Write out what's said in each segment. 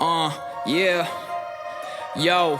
Yeah. Yo.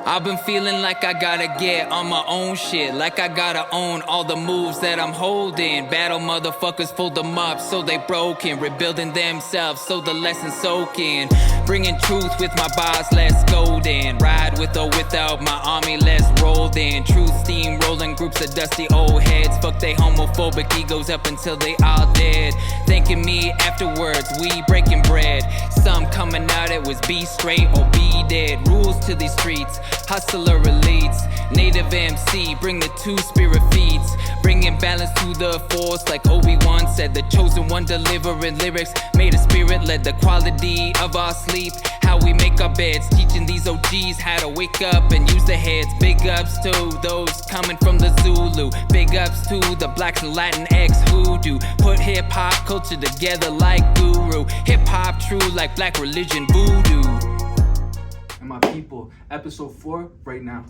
I've been feeling like I gotta get on my own shit, like I gotta own all the moves that I'm holding. Battle motherfuckers, fold them up so they broken, rebuilding themselves so the lessons soak in. Bringing truth with my bars, let's go then. Ride with or without my army, let's roll then. Truth steamrolling groups of dusty old heads. Fuck they homophobic egos up until they all dead. Thanking me afterwards, we breaking bread. Some coming out, it was be straight or be dead. Rules to these streets, hustler elites. Native MC, bring the two-spirit feeds. Bringing balance to the force like Obi-Wan said. The chosen one delivering lyrics, made a spirit led. The quality of our sleep, how we make our beds. Teaching these OGs how to wake up and use their heads. Big ups to those coming from the Zulu. Big ups to the blacks and Latinx hoodoo. Put hip-hop culture together like guru. Hip-hop true like black religion voodoo. And my people, episode 4 right now.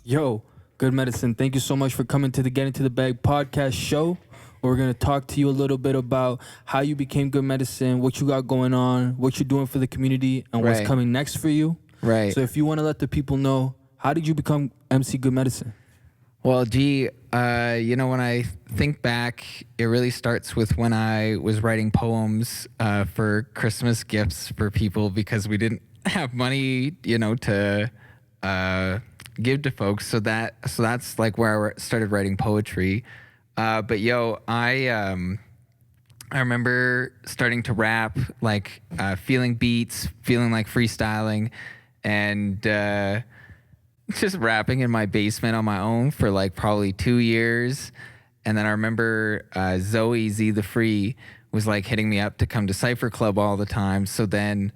Yo, Good Medicine, thank you so much for coming to the Get Into the Bag podcast show. We're going to talk to you a little bit about how you became Good Medicine, what you got going on, what you're doing for the community, and what's coming next for you. Right. So if you want to let the people know, how did you become MC Good Medicine? Well, when I think back, it really starts with when I was writing poems for Christmas gifts for people because we didn't have money, to give to folks. So that's like where I started writing poetry. I remember starting to rap, like feeling beats, feeling like freestyling, and just rapping in my basement on my own for like probably 2 years. And then I remember Zoe Z the Free was like hitting me up to come to Cypher Club all the time. So then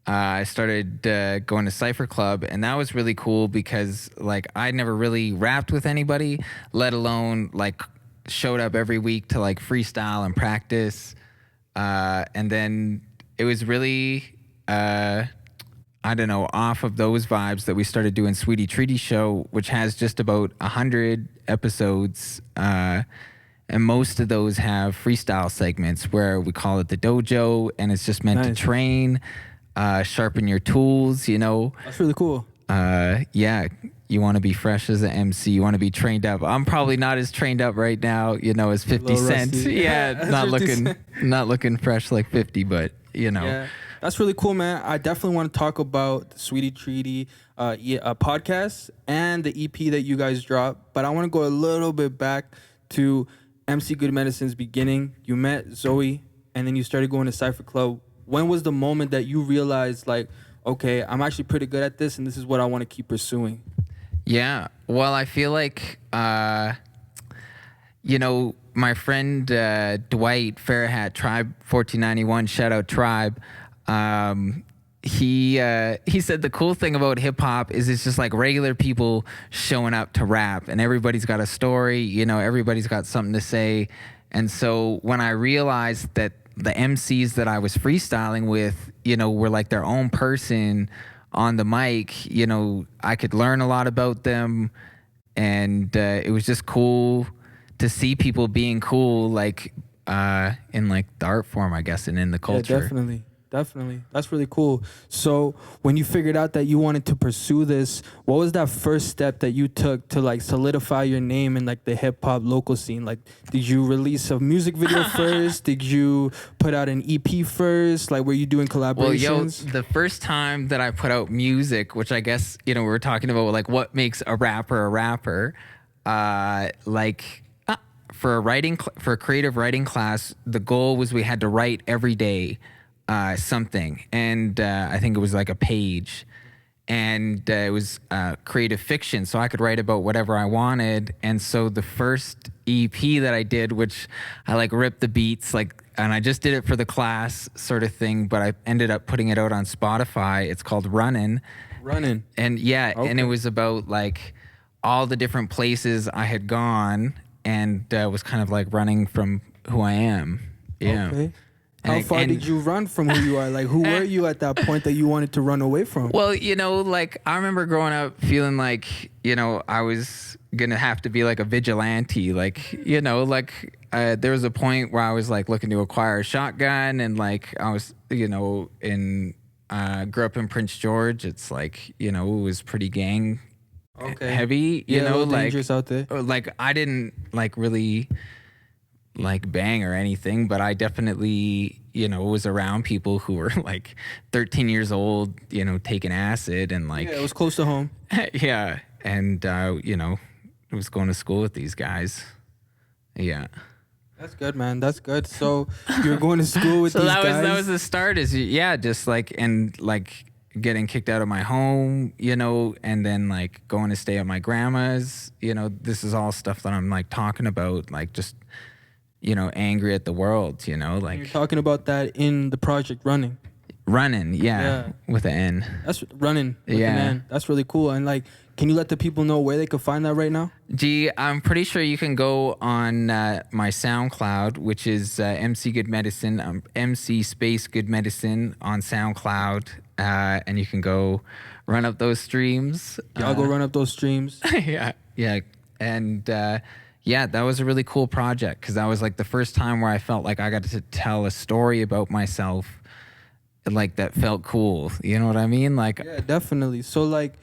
I started going to Cypher Club, and that was really cool because like I'd never really rapped with anybody, let alone like showed up every week to like freestyle and practice. And then it was really off of those vibes that we started doing Sweetie Treaty Show, which has just about 100 episodes. And most of those have freestyle segments where we call it the dojo, and it's just meant to train, sharpen your tools, That's really cool. You want to be fresh as an MC. You want to be trained up. I'm probably not as trained up right now, as 50 Cent. Yeah, not looking fresh like 50, but Yeah. That's really cool, man. I definitely want to talk about the Sweetie Treaty podcast and the EP that you guys dropped. But I want to go a little bit back to MC Good Medicine's beginning. You met Zoe, and then you started going to Cypher Club. When was the moment that you realized, like, okay, I'm actually pretty good at this, and this is what I want to keep pursuing? Yeah. Well, I feel like, my friend Dwight Farrahat, Tribe 1491, shout out Tribe. He said the cool thing about hip hop is it's just like regular people showing up to rap, and everybody's got a story, everybody's got something to say. And so when I realized that the MCs that I was freestyling with, were like their own person on the mic, I could learn a lot about them, and it was just cool to see people being cool, like in like the art form, I guess, and in the culture. Yeah, definitely. That's really cool. So when you figured out that you wanted to pursue this, what was that first step that you took to like solidify your name in like the hip hop local scene? Like, did you release a music video first? Did you put out an EP first? Like, were you doing collaborations? Well, the first time that I put out music, which I guess, we were talking about like what makes a rapper, for a creative writing class, the goal was we had to write every day something, and I think it was like a page, and it was creative fiction, so I could write about whatever I wanted. And so the first EP that I did, which I like ripped the beats, and I just did it for the class sort of thing, but I ended up putting it out on Spotify. It's called Runnin'. And okay. And it was about like all the different places I had gone, and was kind of like running from who I am. Yeah. Okay. How far did you run from who you are? Like, who were you at that point that you wanted to run away from? Well, like I remember growing up feeling like, I was going to have to be like a vigilante. Like, there was a point where I was like looking to acquire a shotgun, and like I was, grew up in Prince George. It's like, it was pretty gang heavy, like dangerous out there. Like I didn't like really like bang or anything, but I definitely, was around people who were like 13 years old, taking acid and like, it was close to home. yeah. And, I was going to school with these guys. Yeah. That's good, man. That's good. So you're going to school with so these that guys? that was the start just like, and like getting kicked out of my home, and then like going to stay at my grandma's, this is all stuff that I'm like talking about, like just, angry at the world, like you're talking about that in the project Running. Yeah. With an N. That's Running with an N. That's really cool. And like, can you let the people know where they can find that right now? I'm pretty sure you can go on my SoundCloud, which is MC Good Medicine, MC space Good Medicine on SoundCloud, and you can go run up those streams. I'll go run up those streams. yeah, and that was a really cool project because that was like the first time where I felt like I got to tell a story about myself, like that felt cool. You know what I mean? Like, yeah, definitely. So like,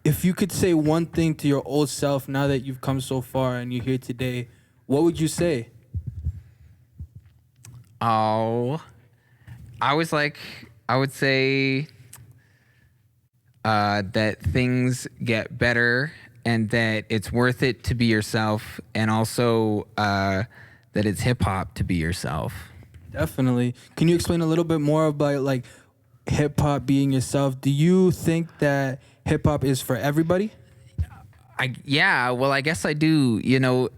if you could say one thing to your old self now that you've come so far and you're here today, what would you say? Oh, I would say that things get better and that it's worth it to be yourself, and also that it's hip hop to be yourself. Definitely. Can you explain a little bit more about like hip hop being yourself? Do you think that hip hop is for everybody? I guess I do,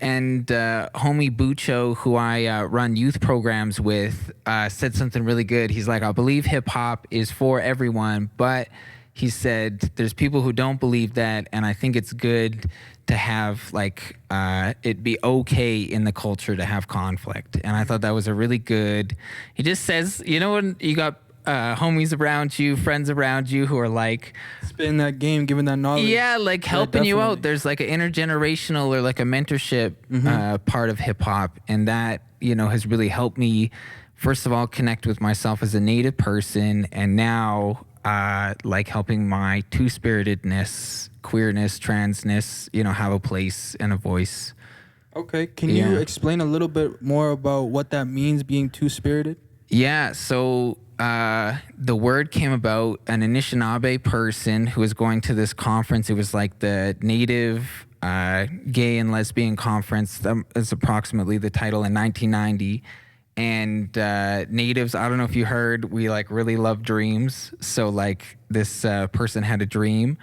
and homie Bucho, who I run youth programs with, said something really good. He's like, I believe hip hop is for everyone, but he said there's people who don't believe that, and I think it's good to have like it be okay in the culture to have conflict. And I thought that was a really good. He just says, when you got homies around you, friends around you who are like spitting that game, giving that knowledge. Yeah, like helping you out. There's like an intergenerational or like a mentorship part of hip hop, and that has really helped me. First of all, connect with myself as a Native person, and now like helping my two-spiritedness, queerness, transness, have a place and a voice. Okay, can you explain a little bit more about what that means, being two-spirited? Yeah, so the word came about an Anishinaabe person who was going to this conference. It was like the Native Gay and Lesbian Conference. That is approximately the title, in 1990. And natives, I don't know if you heard, we like really love dreams. So like this person had a dream,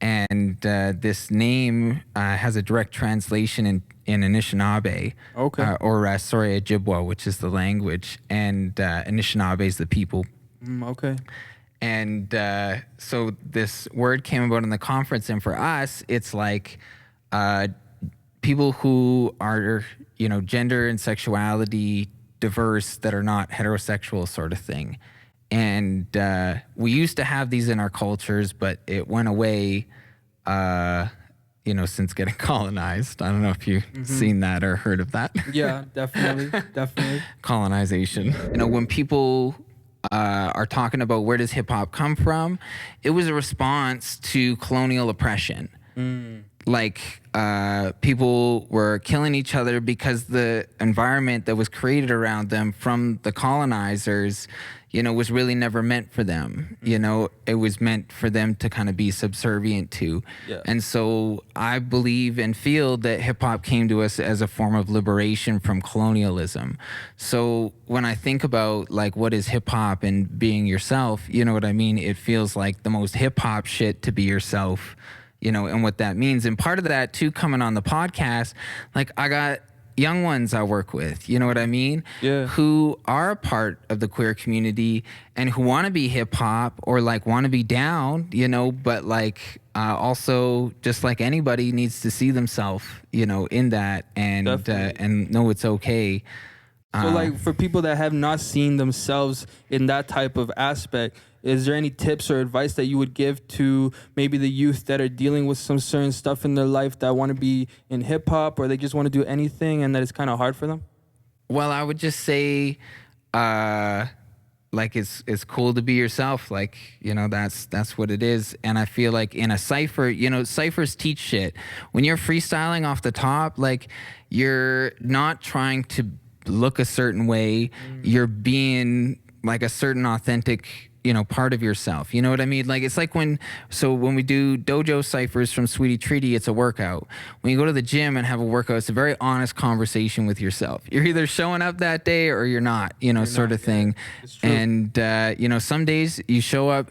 and this name has a direct translation in Anishinaabe. Okay. Or Ojibwa, which is the language, and Anishinaabe is the people. Okay. And so this word came about in the conference, and for us, it's like people who are, gender and sexuality diverse that are not heterosexual, sort of thing. And we used to have these in our cultures, but it went away, since getting colonized. I don't know if you've seen that or heard of that. Yeah, definitely. Colonization. When people are talking about where does hip hop come from, it was a response to colonial oppression. Like people were killing each other because the environment that was created around them from the colonizers, was really never meant for them. It was meant for them to kind of be subservient to. Yeah. And so I believe and feel that hip hop came to us as a form of liberation from colonialism. So when I think about like what is hip hop and being yourself, you know what I mean? It feels like the most hip hop shit to be yourself. And what that means. And part of that too, coming on the podcast, like I got young ones I work with, you know what I mean? Yeah. Who are a part of the queer community and who want to be hip hop or like want to be down, but like also just like anybody needs to see themselves, in that and know it's okay. So, like, for people that have not seen themselves in that type of aspect, is there any tips or advice that you would give to maybe the youth that are dealing with some certain stuff in their life that want to be in hip hop, or they just want to do anything and that it's kind of hard for them? Well, I would just say, like it's cool to be yourself. Like, that's what it is. And I feel like in a cipher, ciphers teach shit. When you're freestyling off the top, like, you're not trying to look a certain way. You're being like a certain authentic, part of yourself. You know what I mean? Like, it's like when we do dojo ciphers from Sweetie Treaty, it's a workout. When you go to the gym and have a workout, it's a very honest conversation with yourself. You're either showing up that day or you're not, sort of thing. It's true. And, some days you show up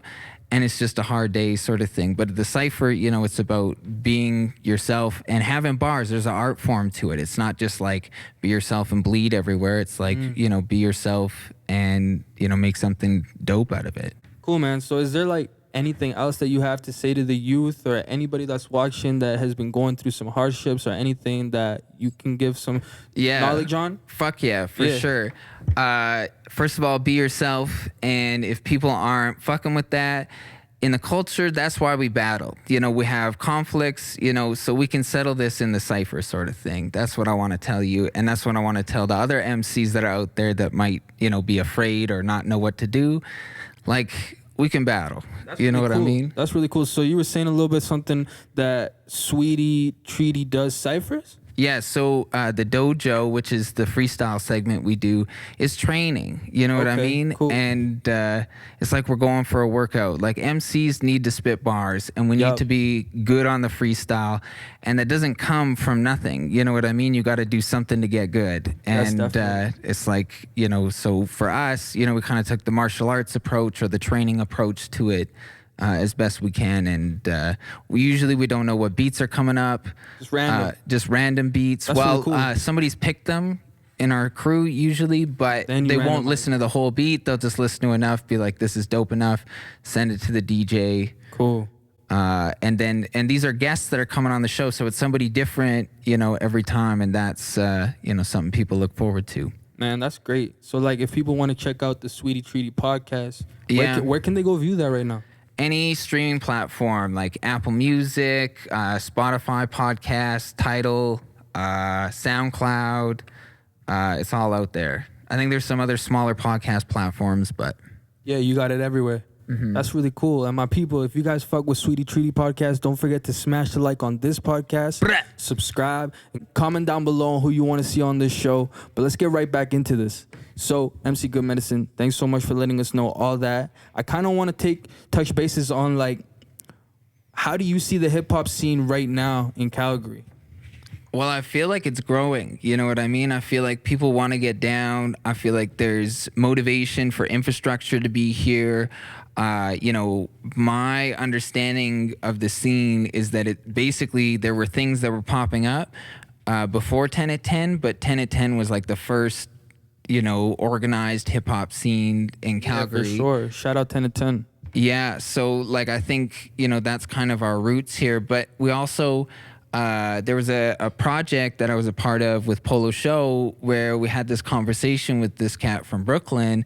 and it's just a hard day, sort of thing. But the cipher, it's about being yourself and having bars. There's an art form to it. It's not just like be yourself and bleed everywhere. It's like, be yourself and, make something dope out of it. Cool, man. So is there like anything else that you have to say to the youth or anybody that's watching that has been going through some hardships, or anything that you can give some knowledge on? Fuck yeah, for sure. First of all, be yourself. And if people aren't fucking with that, in the culture, that's why we battle. We have conflicts, so we can settle this in the cipher, sort of thing. That's what I want to tell you. And that's what I want to tell the other MCs that are out there that might, be afraid or not know what to do. Like, we can battle. You know what I mean? That's really cool. So you were saying a little bit something that Sweetie Treaty does ciphers? Yeah, so the dojo, which is the freestyle segment we do, is training. You know what I mean? Cool. And it's like we're going for a workout. Like, MCs need to spit bars, and we need to be good on the freestyle. And that doesn't come from nothing. You know what I mean? You got to do something to get good. And it's like, so for us, we kind of took the martial arts approach or the training approach to it. As best we can, and we don't know what beats are coming up. Just random beats. That's really cool. Somebody's picked them in our crew usually, but they won't listen to the whole beat. They'll just listen to enough, be like, this is dope enough, send it to the DJ. Cool. And these are guests that are coming on the show, so it's somebody different, every time, and that's something people look forward to. Man, that's great. So, like, if people want to check out the Sweetie Treaty podcast, where can they go view that right now? Any streaming platform like Apple Music, Spotify podcast, Tidal, SoundCloud. It's all out there. I think there's some other smaller podcast platforms, but yeah, you got it everywhere. Mm-hmm. That's really cool. And my people, if you guys fuck with Sweetie Treaty podcast, don't forget to smash the like on this podcast, subscribe, and comment down below on who you want to see on this show. But let's get right back into this. So, MC Good Medicine, thanks so much for letting us know all that. I kind of want to touch bases on, like, how do you see the hip hop scene right now in Calgary? Well, I feel like it's growing. You know what I mean? I feel like people want to get down. I feel like there's motivation for infrastructure to be here. My understanding of the scene is that there were things that were popping up before 10 at 10, but 10 at 10 was like the first, organized hip hop scene in Calgary. Yeah, for sure. Shout out 10 at 10. Yeah. So, like, I think, that's kind of our roots here. But we also, there was a project that I was a part of with Polo Show where we had this conversation with this cat from Brooklyn.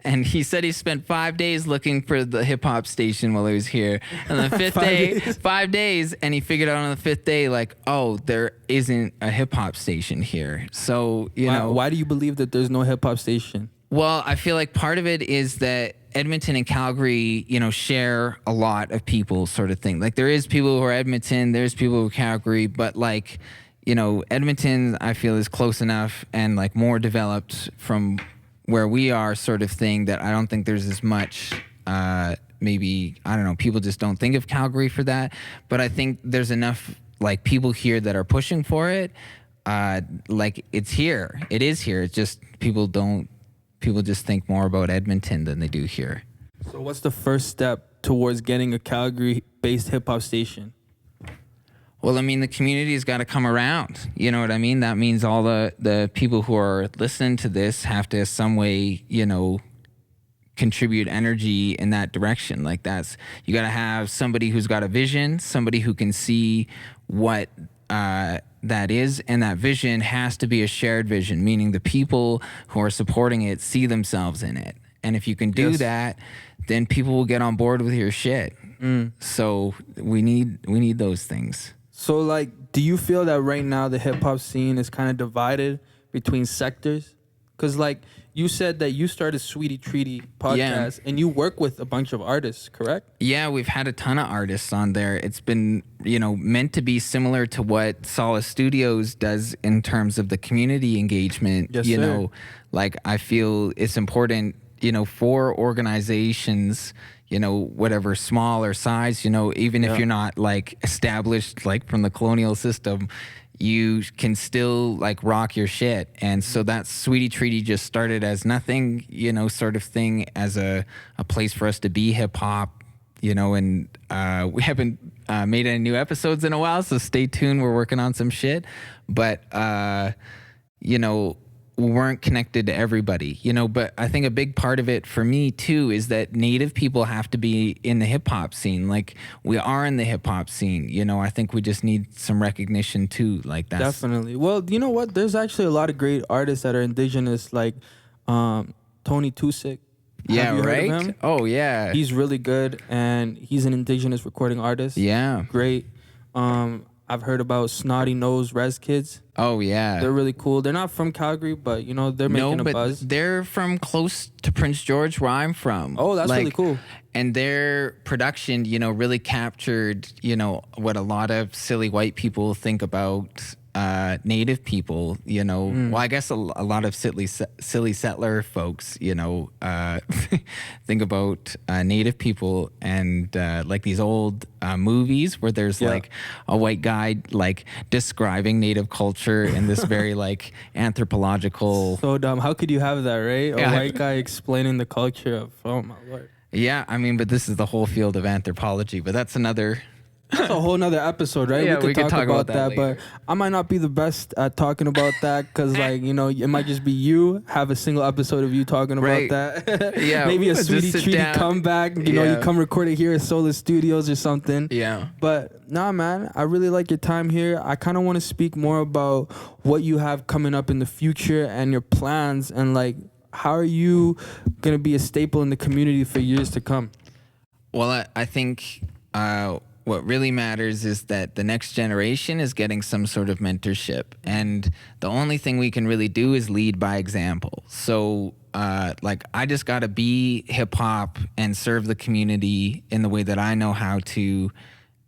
And he said he spent 5 days looking for the hip hop station while he was here. And the fifth day, 5 days, and he figured out on the fifth day, like, oh, there isn't a hip hop station here. So, why do you believe that there's no hip hop station? Well, I feel like part of it is that Edmonton and Calgary, share a lot of people, sort of thing. Like, there is people who are Edmonton, there's people who are Calgary, but, like, Edmonton, I feel, is close enough and, like, more developed from where we are, sort of thing, that I don't think there's as much, maybe, I don't know, people just don't think of Calgary for that. But I think there's enough, like, people here that are pushing for it. Like, it's here. It is here. It's just people just think more about Edmonton than they do here. So what's the first step towards getting a Calgary-based hip-hop station? Well, I mean, the community's got to come around. You know what I mean? That means all the people who are listening to this have to some way, contribute energy in that direction. Like, you got to have somebody who's got a vision, somebody who can see what that is, and that vision has to be a shared vision, meaning the people who are supporting it see themselves in it. And if you can do that, then people will get on board with your shit. So we need those things. So, like, do you feel that right now the hip hop scene is kind of divided between sectors? Because, like, you said that you started Sweetie Treaty podcast and you work with a bunch of artists, correct? Yeah, we've had a ton of artists on there. It's been, meant to be similar to what Solace Studios does in terms of the community engagement. Yes, sir. Like, I feel it's important, for organizations, whatever small or size, even if you're not like established like from the colonial system, you can still like rock your shit. And so that Sweetie Treaty just started as nothing, sort of thing, as a place for us to be hip hop, and we haven't made any new episodes in a while, so stay tuned. We're working on some shit, but we weren't connected to everybody, but I think a big part of it for me too is that Native people have to be in the hip hop scene. Like, we are in the hip hop scene, I think we just need some recognition too. Like, that's Definitely. Well, you know what? There's actually a lot of great artists that are indigenous, like Tony Tusick. Yeah, Have you right? heard of him? Oh, yeah. He's really good, and he's an indigenous recording artist. Yeah. Great. I've heard about Snotty Nose Res Kids. Oh, yeah. They're really cool. They're not from Calgary, but they're making a buzz. They're from close to Prince George, where I'm from. Oh, that's really cool. And their production, really captured, what a lot of silly white people think about Native people, well, I guess a lot of silly settler folks, think about Native people, and like these old movies where there's like a white guy like describing Native culture in this very like anthropological. So dumb. How could you have that, right? A white guy explaining the culture of, oh my word. Yeah, I mean, but this is the whole field of anthropology, but that's a whole nother episode, right? Yeah, we could talk about that, later. but I might not be the best at talking about that because, like, it might just be you have a single episode of you talking about that. Yeah, maybe a just Sweetie sit Treaty down. comeback. You come record it here at Solar Studios or something. Yeah. But nah, man, I really like your time here. I kind of want to speak more about what you have coming up in the future and your plans, and like, how are you gonna be a staple in the community for years to come? Well, I think what really matters is that the next generation is getting some sort of mentorship. And the only thing we can really do is lead by example. So, I just got to be hip hop and serve the community in the way that I know how to.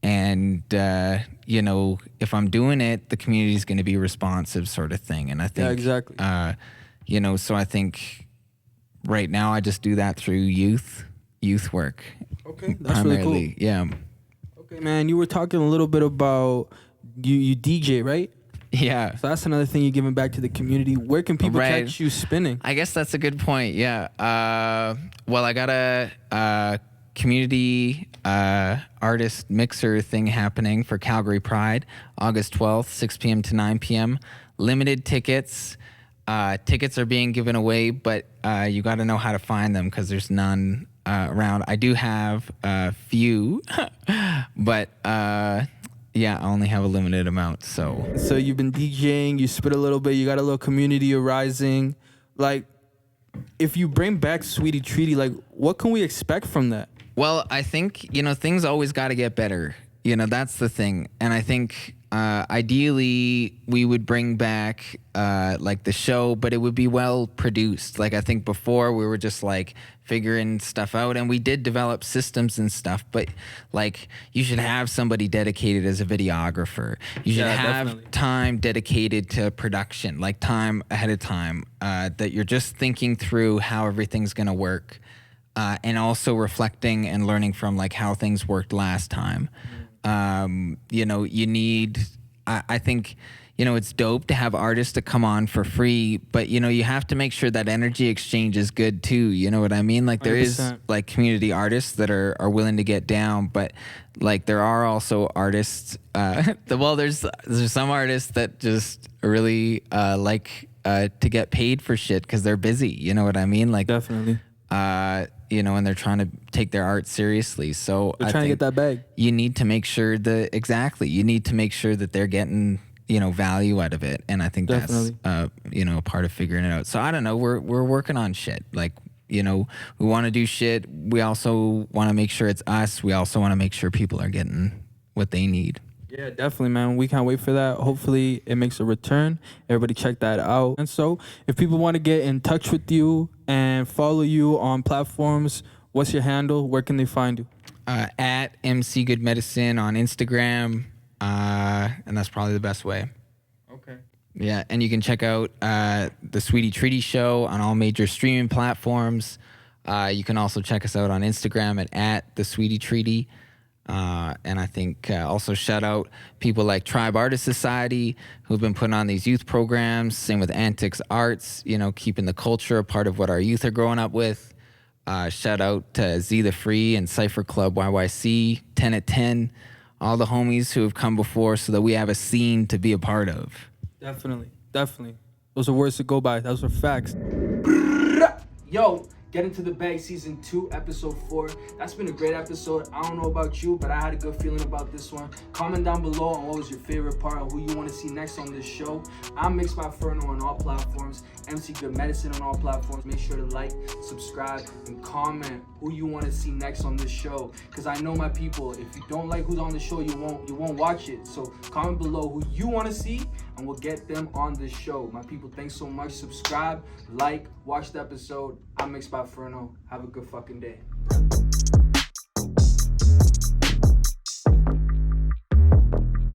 And, if I'm doing it, the community is going to be responsive, sort of thing. And I think, exactly. So I think right now I just do that through youth work. Okay, that's primarily. really cool. Yeah. Okay, man, you were talking a little bit about you DJ, right? Yeah. So that's another thing you're giving back to the community. Where can people catch you spinning? I guess that's a good point. Yeah. Well, I got a community artist mixer thing happening for Calgary Pride, August 12th, 6 p.m. to 9 p.m. Limited tickets. Tickets are being given away, but you got to know how to find them because there's none around. I do have a few, but yeah, I only have a limited amount. So you've been DJing, you spit a little bit, you got a little community arising. Like, if you bring back Sweetie Treaty, like, what can we expect from that? Well, I think, things always got to get better. That's the thing. And I think ideally we would bring back like the show, but it would be well produced. Like, I think before we were just like figuring stuff out, and we did develop systems and stuff, but like, you should have somebody dedicated as a videographer. You should have definitely. time dedicated to production, like time ahead of time, that you're just thinking through how everything's going to work, and also reflecting and learning from like how things worked last time. You need, I think, it's dope to have artists to come on for free, but, you have to make sure that energy exchange is good too. You know what I mean? Like, there 100%. is like community artists that are willing to get down, but like, there are also artists, there's some artists that just really, like, to get paid for shit because they're busy. You know what I mean? Like, Definitely. you know, and they're trying to take their art seriously. So They're I trying to think get that bag. you need to make sure you need to make sure that they're getting, you know, value out of it. And I think Definitely. that's, you know, a part of figuring it out. So I don't know. We're working on shit. Like, you know, we want to do shit. We also want to make sure it's us. We also want to make sure people are getting what they need. Yeah, definitely, man. We can't wait for that. Hopefully, it makes a return. Everybody check that out. And so, if people want to get in touch with you and follow you on platforms, what's your handle? Where can they find you? At MC Good Medicine on Instagram. And that's probably the best way. Okay. Yeah, and you can check out the Sweetie Treaty Show on all major streaming platforms. You can also check us out on Instagram at the Sweetie Treaty. And I think also shout out people like Tribe Artist Society who've been putting on these youth programs. Same with Antics Arts, you know, keeping the culture a part of what our youth are growing up with. Shout out to Z the Free and Cypher Club YYC, 10 at 10, all the homies who have come before so that we have a scene to be a part of. Definitely. Those are words to go by. Those are facts. Yo, Get Into the Bag Season 2, Episode 4. That's been a great episode. I don't know about you, but I had a good feeling about this one. Comment down below on what was your favorite part and who you want to see next on this show. I'm Mixed by Ferno on all platforms. MC Good Medicine on all platforms. Make sure to like, subscribe, and comment who you want to see next on this show. Because I know my people, if you don't like who's on the show, you won't watch it. So comment below who you want to see, and we'll get them on this show. My people, thanks so much. Subscribe, like, watch the episode. I'm Mixed by Ferno. Have a good fucking day.